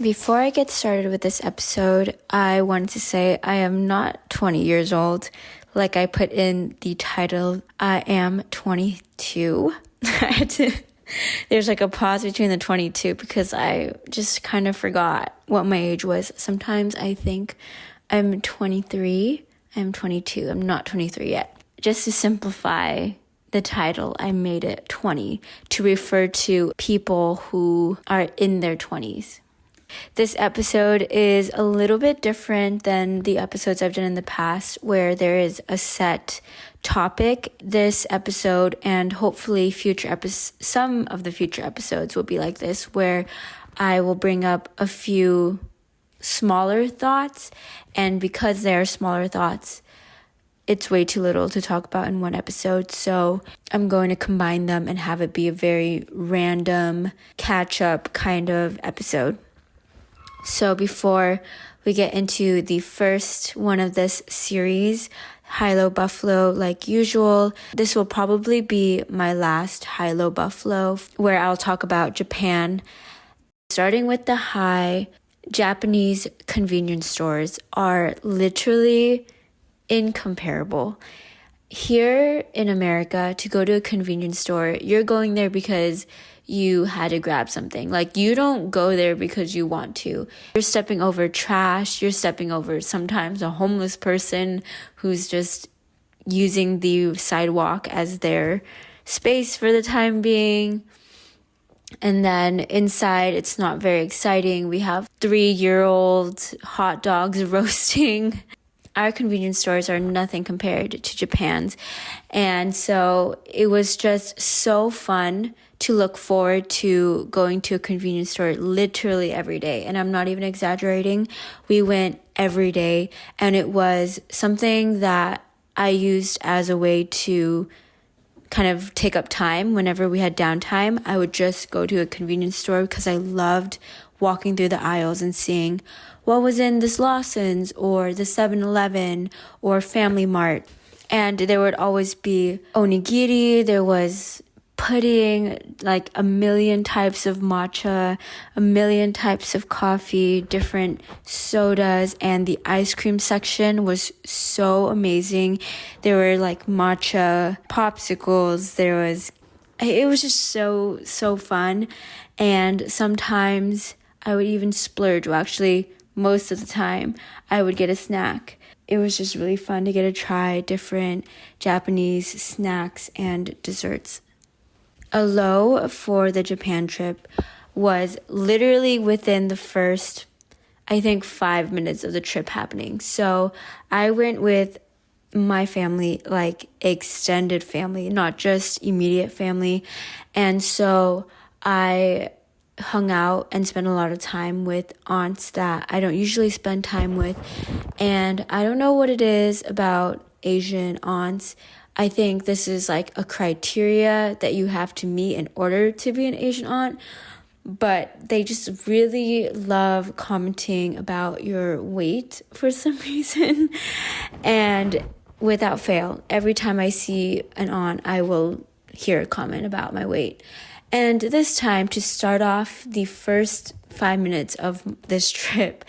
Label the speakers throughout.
Speaker 1: Before I get started with this episode, I wanted to say I am not 20 years old. Like I put in the title, I am 22. There's like a pause between the 22 because I just kind of forgot what my age was. Sometimes I think I'm 23. I'm 22. I'm not 23 yet. Just to simplify the title, I made it 20 to refer to people who are in their 20s. This episode is a little bit different than the episodes I've done in the past where there is a set topic. This episode and hopefully some of the future episodes will be like this, where I will bring up a few smaller thoughts, and because they are smaller thoughts, it's way too little to talk about in one episode. So I'm going to combine them and have it be a very random catch-up kind of episode. So before we get into the first one of this series, High-Low Buffalo, like usual, this will probably be my last High-Low Buffalo, where I'll talk about Japan. Starting with the high, Japanese convenience stores are literally incomparable. Here in America, to go to a convenience store, you're going there because you had to grab something. Like, you don't go there because you want to. You're stepping over trash. You're stepping over sometimes a homeless person who's just using the sidewalk as their space for the time being. And then inside, it's not very exciting. We have 3-year-old hot dogs roasting. Our convenience stores are nothing compared to Japan's. And so it was just so fun to look forward to going to a convenience store literally every day. And I'm not even exaggerating. We went every day, and it was something that I used as a way to kind of take up time. Whenever we had downtime, I would just go to a convenience store because I loved walking through the aisles and seeing what was in this Lawson's or the 7-Eleven or Family Mart. And there would always be onigiri, there was pudding, like a million types of matcha, a million types of coffee, different sodas, and the ice cream section was so amazing. There were like matcha popsicles, it was just so fun. And sometimes I would even splurge. Well, actually, most of the time, I would get a snack. It was just really fun to get to try different Japanese snacks and desserts. A low for the Japan trip was literally within the first, I think, 5 minutes of the trip happening. So I went with my family, like extended family, not just immediate family. And so I hung out and spent a lot of time with aunts that I don't usually spend time with. And I don't know what it is about Asian aunts. I think this is like a criteria that you have to meet in order to be an Asian aunt, but they just really love commenting about your weight for some reason. And without fail, every time I see an aunt, I will hear a comment about my weight. And this time, to start off the first 5 minutes of this trip,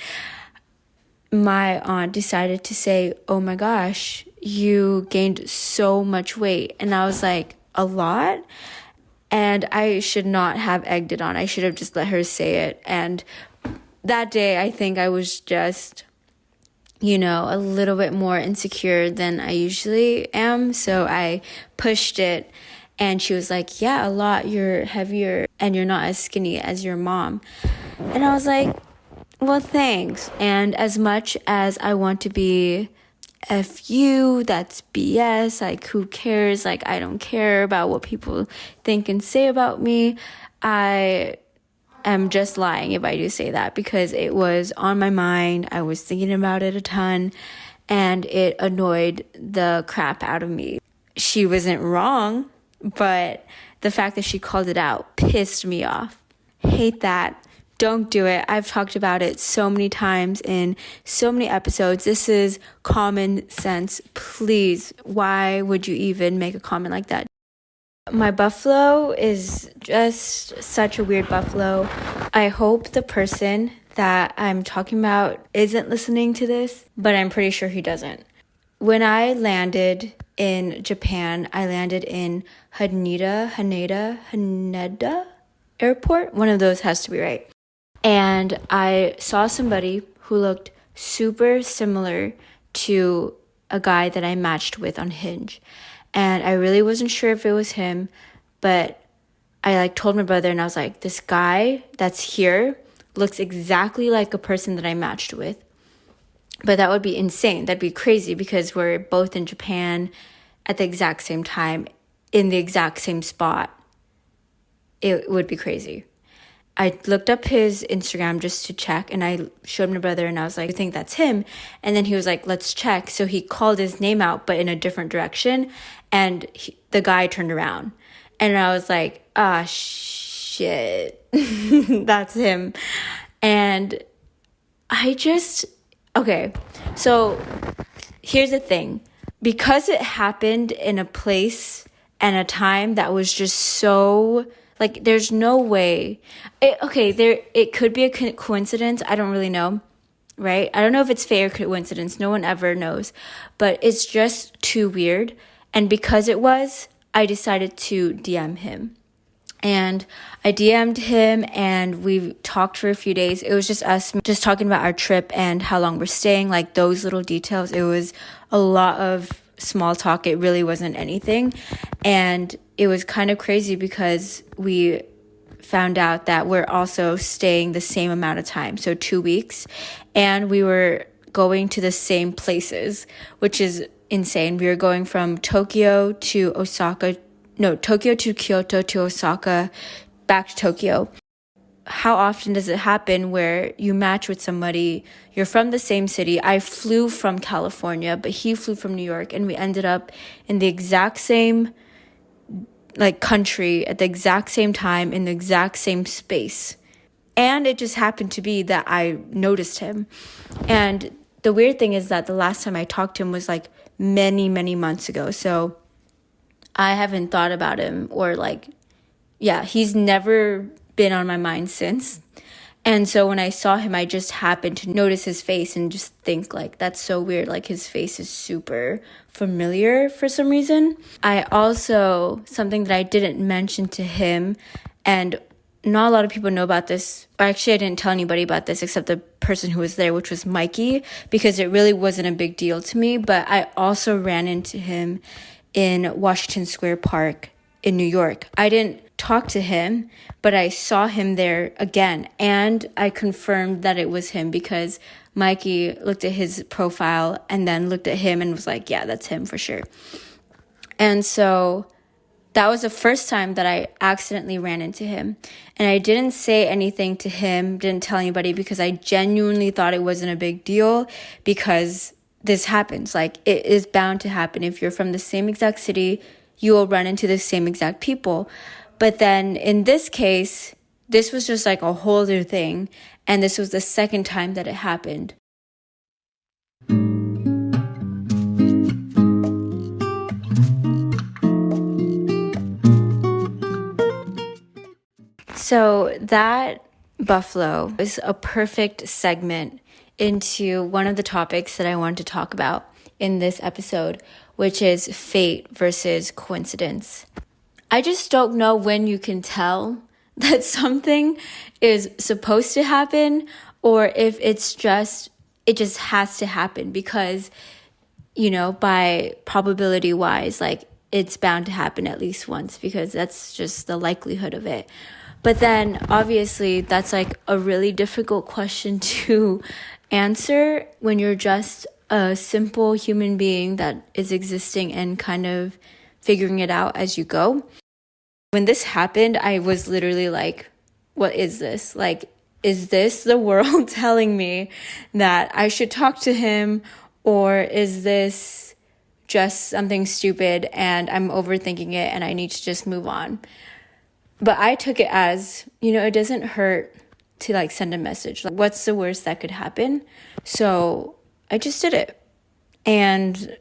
Speaker 1: my aunt decided to say, "Oh my gosh, you gained so much weight." And I was like, "A lot?" And I should not have egged it on. I should have just let her say it. And that day, I think I was just, a little bit more insecure than I usually am. So I pushed it. And she was like, "Yeah, a lot. You're heavier and you're not as skinny as your mom." And I was like, "Well, thanks." And as much as I want to be F you, that's BS, like who cares? Like, I don't care about what people think and say about me. I am just lying if I do say that, because it was on my mind. I was thinking about it a ton, and it annoyed the crap out of me. She wasn't wrong, but the fact that she called it out pissed me off. Hate that. Don't do it. I've talked about it so many times in so many episodes. This is common sense. Please, why would you even make a comment like that? My buffalo is just such a weird buffalo. I hope the person that I'm talking about isn't listening to this, but I'm pretty sure he doesn't. When I landed in Japan, I landed in Haneda Airport. One of those has to be right. And I saw somebody who looked super similar to a guy that I matched with on Hinge. And I really wasn't sure if it was him, but I told my brother, and I was like, this guy that's here looks exactly like a person that I matched with. But that would be insane. That'd be crazy because we're both in Japan at the exact same time, in the exact same spot. It would be crazy. I looked up his Instagram just to check, and I showed my brother, and I was like, I think that's him. And then he was like, let's check. So he called his name out, but in a different direction. And the guy turned around. And I was like, shit, that's him. And okay, so here's the thing. Because it happened in a place and a time that was just so, there's no way. It could be a coincidence. I don't really know, right? I don't know if it's fate or coincidence. No one ever knows. But it's just too weird. And because it was, I decided to DM him. And I DM'd him, and we talked for a few days. It was just us just talking about our trip and how long we're staying, those little details. It was a lot of small talk. It really wasn't anything. And it was kind of crazy because we found out that we're also staying the same amount of time, so 2 weeks. And we were going to the same places, which is insane. We were going from Tokyo to Kyoto to Osaka, back to Tokyo. How often does it happen where you match with somebody, you're from the same city? I flew from California, but he flew from New York, and we ended up in the exact same country at the exact same time in the exact same space. And it just happened to be that I noticed him. And the weird thing is that the last time I talked to him was many, many months ago. So I haven't thought about him he's never been on my mind since. And so when I saw him, I just happened to notice his face and just think that's so weird. His face is super familiar for some reason. I also, something that I didn't mention to him, and not a lot of people know about this. Actually, I didn't tell anybody about this except the person who was there, which was Mikey, because it really wasn't a big deal to me. But I also ran into him in Washington Square Park in New York. I didn't talk to him, but I saw him there again. And I confirmed that it was him because Mikey looked at his profile and then looked at him and was like, yeah, that's him for sure. And so that was the first time that I accidentally ran into him. And I didn't say anything to him, didn't tell anybody, because I genuinely thought it wasn't a big deal, because this happens. It is bound to happen. If you're from the same exact city, you will run into the same exact people. But then in this case, this was just a whole other thing. And this was the second time that it happened. So that buffalo is a perfect segment into one of the topics that I want to talk about in this episode, which is fate versus coincidence. I just don't know when you can tell that something is supposed to happen, or if it just has to happen because, by probability wise, it's bound to happen at least once, because that's just the likelihood of it. But then obviously that's a really difficult question to answer when you're just a simple human being that is existing and kind of figuring it out as you go. When this happened, I was literally what is this? Is this the world telling me that I should talk to him, or is this just something stupid and I'm overthinking it and I need to just move on? But I took it as, it doesn't hurt to send a message. What's the worst that could happen? So I just did it. And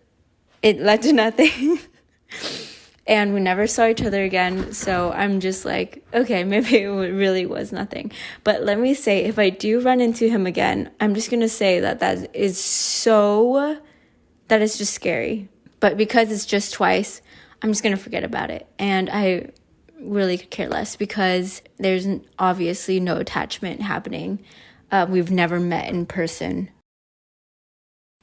Speaker 1: it led to nothing. and we never saw each other again. So I'm just like, okay, maybe it really was nothing. But let me say, if I do run into him again, I'm just going to say that that is just scary. But because it's just twice, I'm just going to forget about it. And I really could care less because there's obviously no attachment happening. We've never met in person.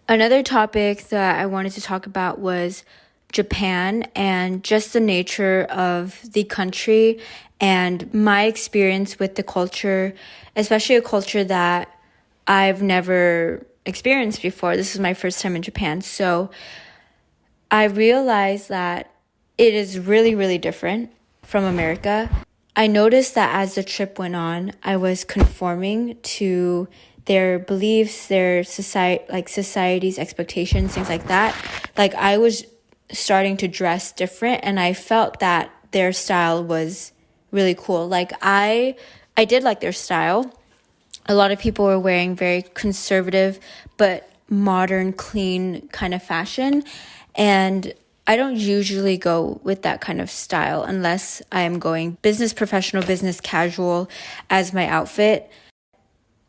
Speaker 1: Another topic that I wanted to talk about was Japan and just the nature of the country and my experience with the culture, especially a culture that I've never experienced before. This is my first time in Japan. So I realized that it is really, really different from America. I noticed that as the trip went on, I was conforming to their beliefs, their society's expectations, things like that. Like I was starting to dress different, and I felt that their style was really cool. Like I did like their style. A lot of people were wearing very conservative but modern, clean kind of fashion, and I don't usually go with that kind of style unless I am going business professional, business casual as my outfit.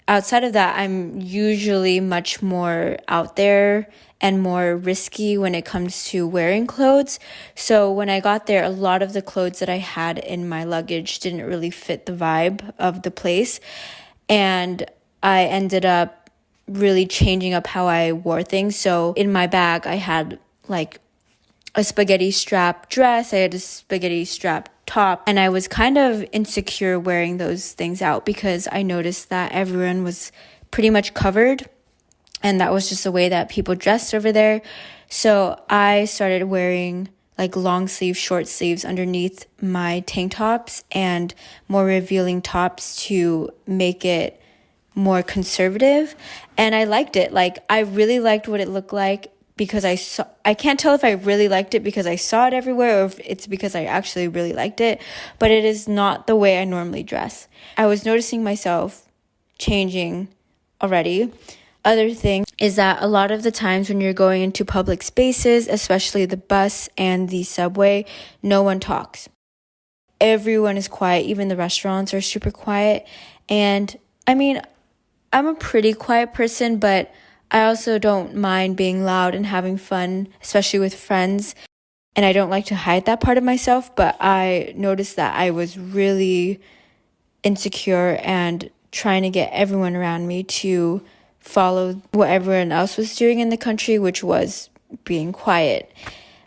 Speaker 1: Outside of that, I'm usually much more out there and more risky when it comes to wearing clothes. So when I got there, a lot of the clothes that I had in my luggage didn't really fit the vibe of the place. And I ended up really changing up how I wore things. So in my bag, I had like a spaghetti strap dress, I had a spaghetti strap top, and I was kind of insecure wearing those things out because I noticed that everyone was pretty much covered, and that was just the way that people dressed over there. So I started wearing like long sleeves, short sleeves underneath my tank tops and more revealing tops to make it more conservative, and I liked it. Like I really liked what it looked like because I can't tell if I really liked it because I saw it everywhere or if it's because I actually really liked it, but it is not the way I normally dress. I was noticing myself changing already. Other thing is that a lot of the times when you're going into public spaces, especially the bus and the subway, no one talks. Everyone is quiet. Even the restaurants are super quiet. And I mean, I'm a pretty quiet person, but I also don't mind being loud and having fun, especially with friends. And I don't like to hide that part of myself, but I noticed that I was really insecure and trying to get everyone around me to follow what everyone else was doing in the country, which was being quiet,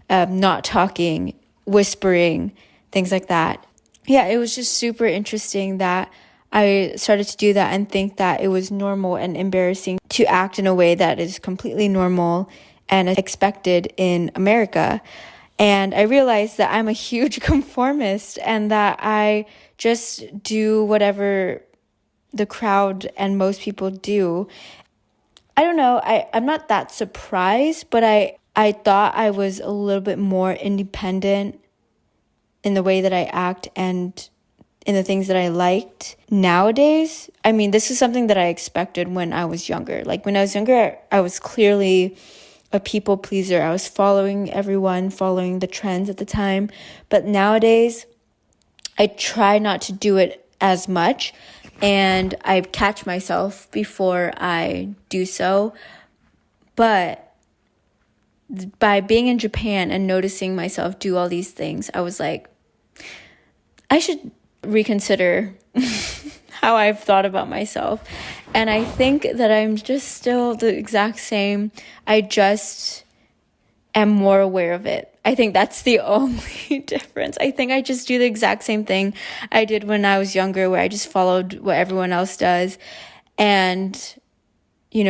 Speaker 1: not talking, whispering, things like that. Yeah, it was just super interesting that I started to do that and think that it was normal and embarrassing to act in a way that is completely normal and expected in America. And I realized that I'm a huge conformist and that I just do whatever the crowd and most people do. I don't know, I'm not that surprised, but I thought I was a little bit more independent in the way that I act and in the things that I liked. Nowadays, I mean, this is something that I expected when I was younger. Like when I was younger, I was clearly a people pleaser. I was following everyone, following the trends at the time. But nowadays, I try not to do it as much, and I catch myself before I do so. But by being in Japan and noticing myself do all these things, I was like, I should reconsider how I've thought about myself. And I think that I'm just still the exact same. I just am more aware of it. I think that's the only difference. I think I just do the exact same thing I did when I was younger, where I just followed what everyone else does and,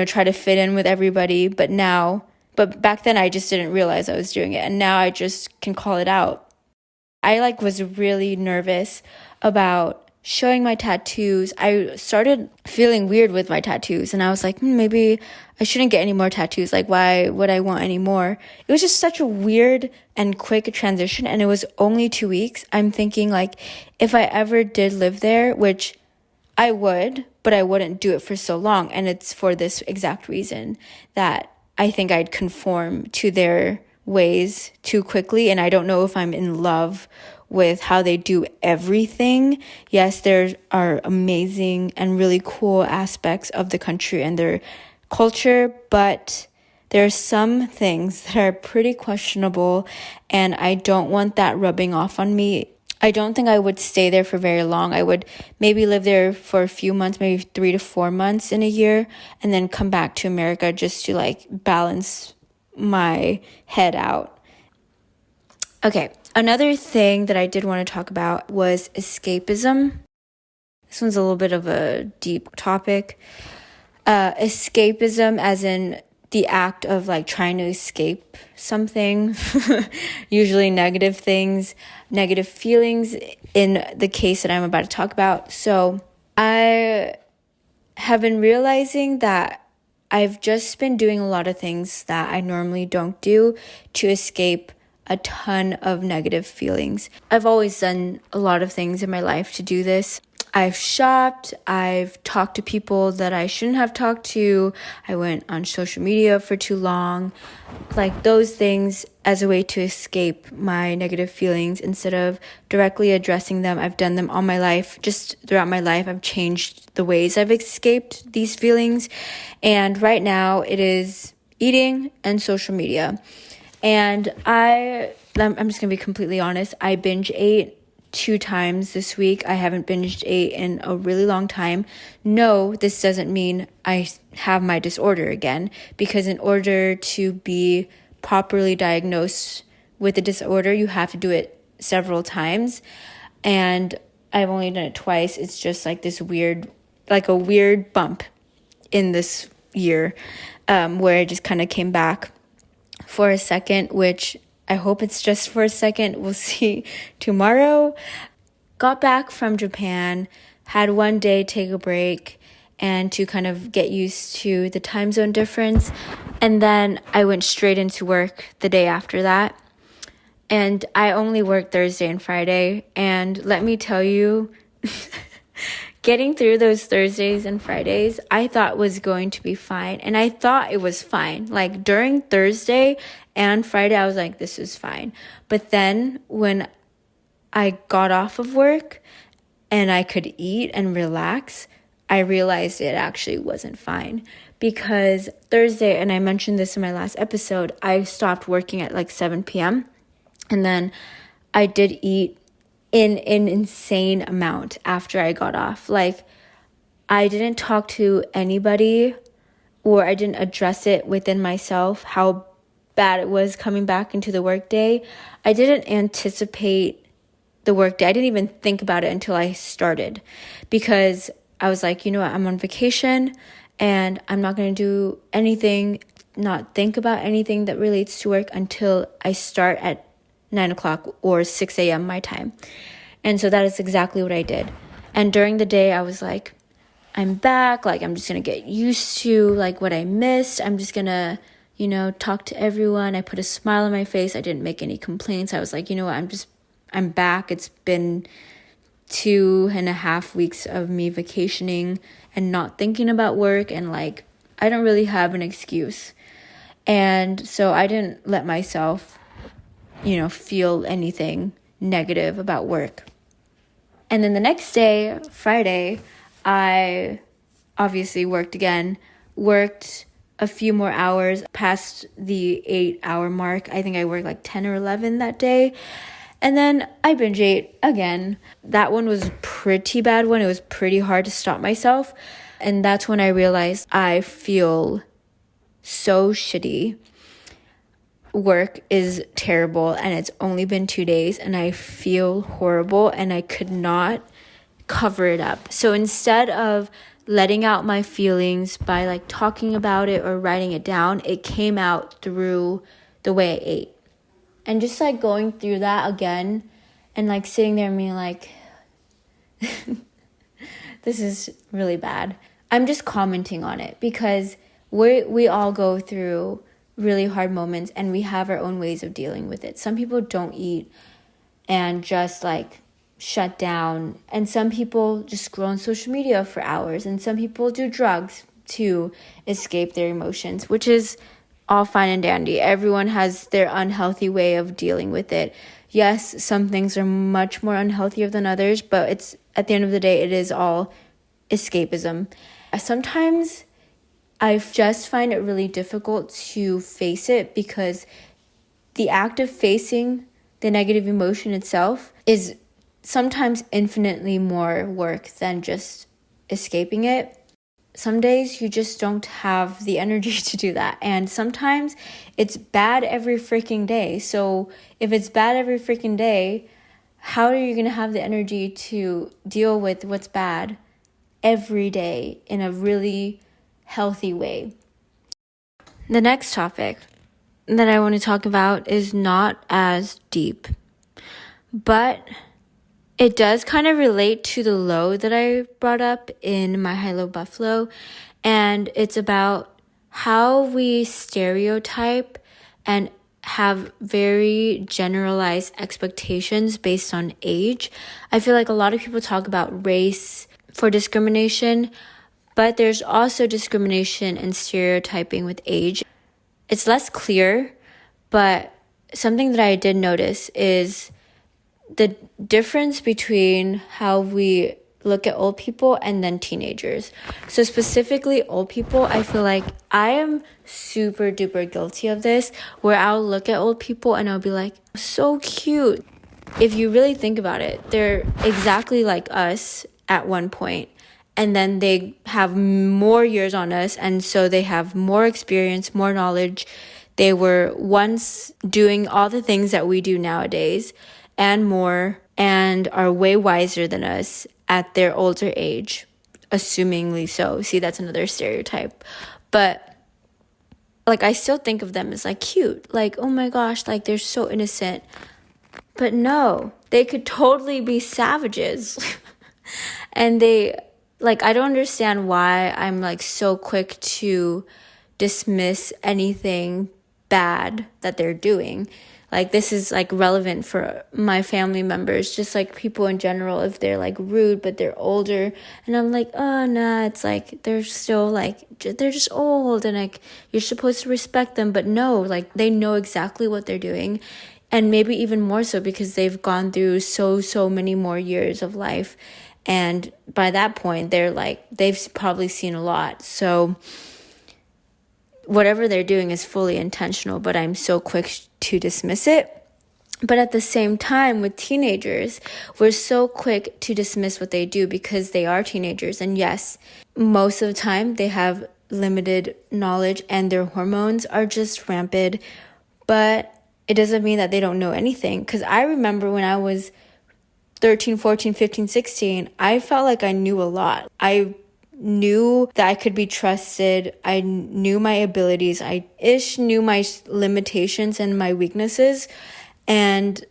Speaker 1: try to fit in with everybody. But back then I just didn't realize I was doing it. And now I just can call it out. I was really nervous about showing my tattoos. I started feeling weird with my tattoos, and I was like, maybe I shouldn't get any more tattoos. Like, why would I want any more? It was just such a weird and quick transition, and it was only 2 weeks. I'm thinking, if I ever did live there, which I would, but I wouldn't do it for so long, and it's for this exact reason that I think I'd conform to their ways too quickly, and I don't know if I'm in love with how they do everything. Yes, there are amazing and really cool aspects of the country and their culture, but there are some things that are pretty questionable, and I don't want that rubbing off on me. I don't think I would stay there for very long. I would maybe live there for a few months, maybe 3 to 4 months in a year, and then come back to America just to like balance my head out. Okay, another thing that I did want to talk about was escapism. This one's a little bit of a deep topic. Escapism as in the act of like trying to escape something, usually negative things, negative feelings in the case that I'm about to talk about. So I have been realizing that I've just been doing a lot of things that I normally don't do to escape a ton of negative feelings. I've always done a lot of things in my life to do this. I've shopped, I've talked to people that I shouldn't have talked to, I went on social media for too long, like those things as a way to escape my negative feelings instead of directly addressing them. I've done them all my life, just throughout my life. I've changed the ways I've escaped these feelings, and right now it is eating and social media. And I'm just gonna be completely honest, I binge ate 2 times this week. I haven't binged ate in a really long time. No, this doesn't mean I have my disorder again, because in order to be properly diagnosed with a disorder, you have to do it several times. And I've only done it twice. It's just like this weird, like a weird bump in this year, where I just kind of came back for a second, which I hope it's just for a second. We'll see tomorrow. Got back from Japan, had one day take a break and to kind of get used to the time zone difference. And then I went straight into work the day after that. And I only worked Thursday and Friday. And let me tell you, getting through those Thursdays and Fridays, I thought was going to be fine. And I thought it was fine. Like during Thursday and Friday, I was like, this is fine. But then when I got off of work and I could eat and relax, I realized it actually wasn't fine. Because Thursday, and I mentioned this in my last episode, I stopped working at like 7 p.m. And then I did eat in an insane amount after I got off. Like, I didn't talk to anybody, or I didn't address it within myself, how bad it was coming back into the workday. I didn't anticipate the workday. I didn't even think about it until I started, because I was like, you know what, I'm on vacation and I'm not going to do anything, not think about anything that relates to work until I start at 9 o'clock or 6 a.m. my time. And so that is exactly what I did. And during the day, I was like, I'm back. Like, I'm just going to get used to like what I missed. I'm just going to, talk to everyone. I put a smile on my face. I didn't make any complaints. I was like, you know what, I'm back. It's been 2.5 weeks of me vacationing and not thinking about work. And like, I don't really have an excuse. And so I didn't let myself feel anything negative about work. And then the next day, Friday, I obviously worked a few more hours past the 8-hour mark. I think I worked like 10 or 11 that day. And then I binge ate again. That one was a pretty bad one. It was pretty hard to stop myself. And that's when I realized I feel so shitty. Work is terrible, and it's only been 2 days, and I feel horrible, and I could not cover it up. So instead of letting out my feelings by like talking about it or writing it down, it came out through the way I ate. And just like going through that again and like sitting there and being like, this is really bad. I'm just commenting on it because we all go through really hard moments and we have our own ways of dealing with it. Some people don't eat and just like shut down, and some people just scroll on social media for hours, and some people do drugs to escape their emotions, which is all fine and dandy. Everyone has their unhealthy way of dealing with it. Yes, some things are much more unhealthier than others, but it's at the end of the day, it is all escapism. Sometimes I just find it really difficult to face it because the act of facing the negative emotion itself is sometimes infinitely more work than just escaping it. Some days you just don't have the energy to do that. And sometimes it's bad every freaking day. So if it's bad every freaking day, how are you going to have the energy to deal with what's bad every day in a really healthy way? The next topic that I want to talk about is not as deep, but it does kind of relate to the low that I brought up in my High Low Buffalo, and it's about how we stereotype and have very generalized expectations based on age. I feel like a lot of people talk about race for discrimination, but there's also discrimination and stereotyping with age. It's less clear, but something that I did notice is the difference between how we look at old people and then teenagers. So specifically old people, I feel like I am super duper guilty of this, where I'll look at old people and I'll be like, so cute. If you really think about it, they're exactly like us at one point, and then they have more years on us, and so they have more experience, more knowledge. They were once doing all the things that we do nowadays and more, and are way wiser than us at their older age, assumingly so. See, that's another stereotype. But like, I still think of them as like cute, like, oh my gosh, like they're so innocent. But no, they could totally be savages. And they, like, I don't understand why I'm like so quick to dismiss anything bad that they're doing. Like, this is like relevant for my family members, just like people in general, if they're like rude but they're older, and I'm like, oh nah, it's like they're still like, they're just old, and like you're supposed to respect them. But no, like they know exactly what they're doing, and maybe even more so because they've gone through so many more years of life, and by that point they're like, they've probably seen a lot. So whatever they're doing is fully intentional, but I'm so quick to dismiss it. But at the same time, with teenagers, we're so quick to dismiss what they do because they are teenagers. And yes, most of the time they have limited knowledge and their hormones are just rampant, but it doesn't mean that they don't know anything. Because I remember when I was 13, 14, 15, 16, I felt like I knew a lot. I knew that I could be trusted. I knew my abilities. I knew my limitations and my weaknesses. And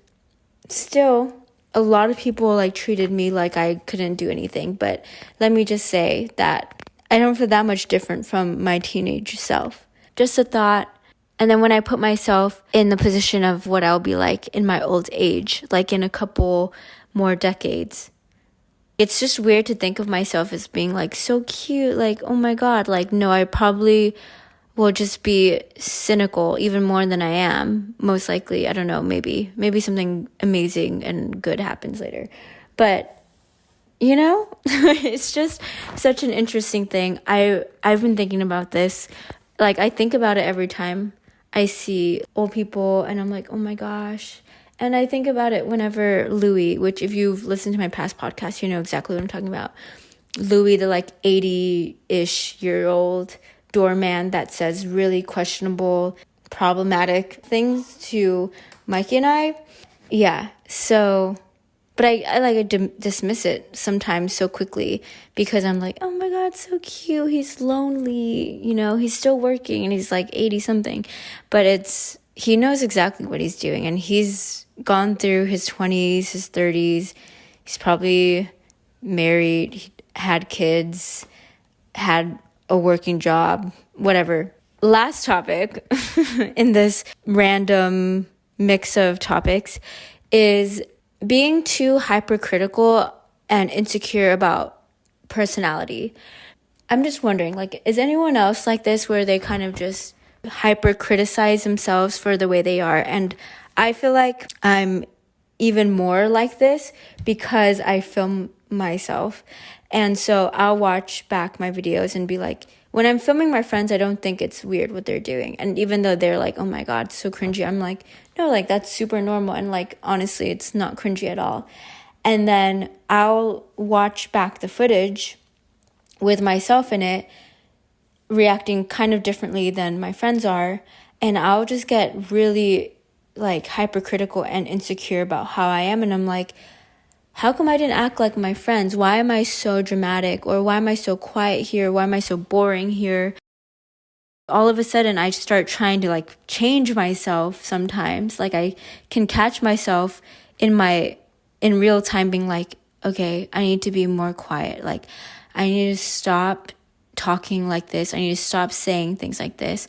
Speaker 1: still, a lot of people like treated me like I couldn't do anything. But let me just say that I don't feel that much different from my teenage self. Just a thought. And then when I put myself in the position of what I'll be like in my old age, like in a couple more decades, it's just weird to think of myself as being like so cute, like, oh my God, like, no, I probably will just be cynical even more than I am, most likely. I don't know, maybe something amazing and good happens later. But, you know, it's just such an interesting thing. I've been thinking about this. Like, I think about it every time I see old people, and I'm like, oh my gosh. And I think about it whenever Louis, which if you've listened to my past podcast, you know exactly what I'm talking about. Louis, the like 80-ish year old doorman that says really questionable, problematic things to Mikey and I. Yeah, so, but I like dismiss it sometimes so quickly because I'm like, oh my God, so cute. He's lonely, you know, he's still working and he's like 80 something. But he knows exactly what he's doing, and he's gone through his 20s, his 30s. He's probably married, he had kids, had a working job, whatever. Last topic in this random mix of topics is being too hypercritical and insecure about personality. I'm just wondering, like, is anyone else like this where they kind of just hyper criticize themselves for the way they are. And I feel like I'm even more like this because I film myself. And so I'll watch back my videos and be like, when I'm filming my friends, I don't think it's weird what they're doing. And even though they're like, oh my God, so cringy, I'm like, no, like that's super normal. And like, honestly, it's not cringy at all. And then I'll watch back the footage with myself in it, reacting kind of differently than my friends are. And I'll just get really like hypercritical and insecure about how I am. And I'm like, how come I didn't act like my friends? Why am I so dramatic? Or why am I so quiet here? Why am I so boring here? All of a sudden, I start trying to like change myself sometimes. Like I can catch myself in real time being like, okay, I need to be more quiet. Like I need to stop talking like this. I need to stop saying things like this.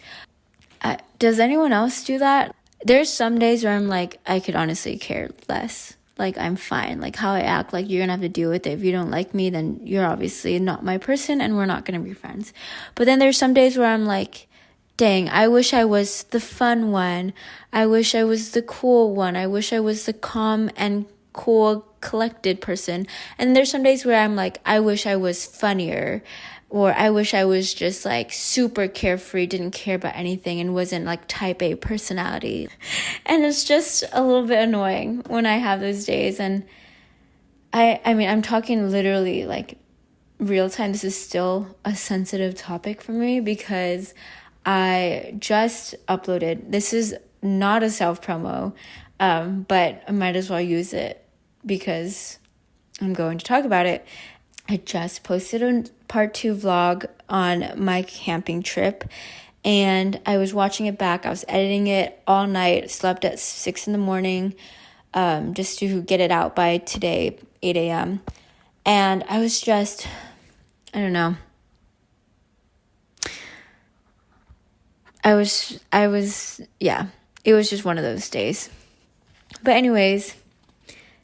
Speaker 1: Does anyone else do that? There's some days where I'm like, I could honestly care less. Like, I'm fine. Like, how I act, like, you're gonna have to deal with it. If you don't like me, then you're obviously not my person and we're not gonna be friends. But then there's some days where I'm like, dang, I wish I was the fun one. I wish I was the cool one. I wish I was the calm and cool, collected person. And there's some days where I'm like, I wish I was funnier. Or I wish I was just like super carefree, didn't care about anything and wasn't like type A personality. And it's just a little bit annoying when I have those days. And I mean, I'm talking literally like real time. This is still a sensitive topic for me because I just uploaded. This is not a self promo, but I might as well use it because I'm going to talk about it. I just posted a part 2 vlog on my camping trip and I was watching it back. I was editing it all night, slept at 6 a.m, just to get it out by today, 8 a.m. And I was just, I don't know. Yeah, it was just one of those days. But anyways,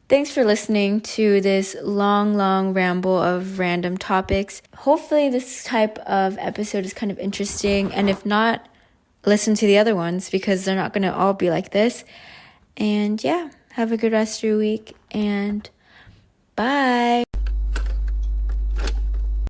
Speaker 1: thanks for listening to this long ramble of random topics. Hopefully this type of episode is kind of interesting. And if not, listen to the other ones because they're not going to all be like this. And yeah, have a good rest of your week and bye.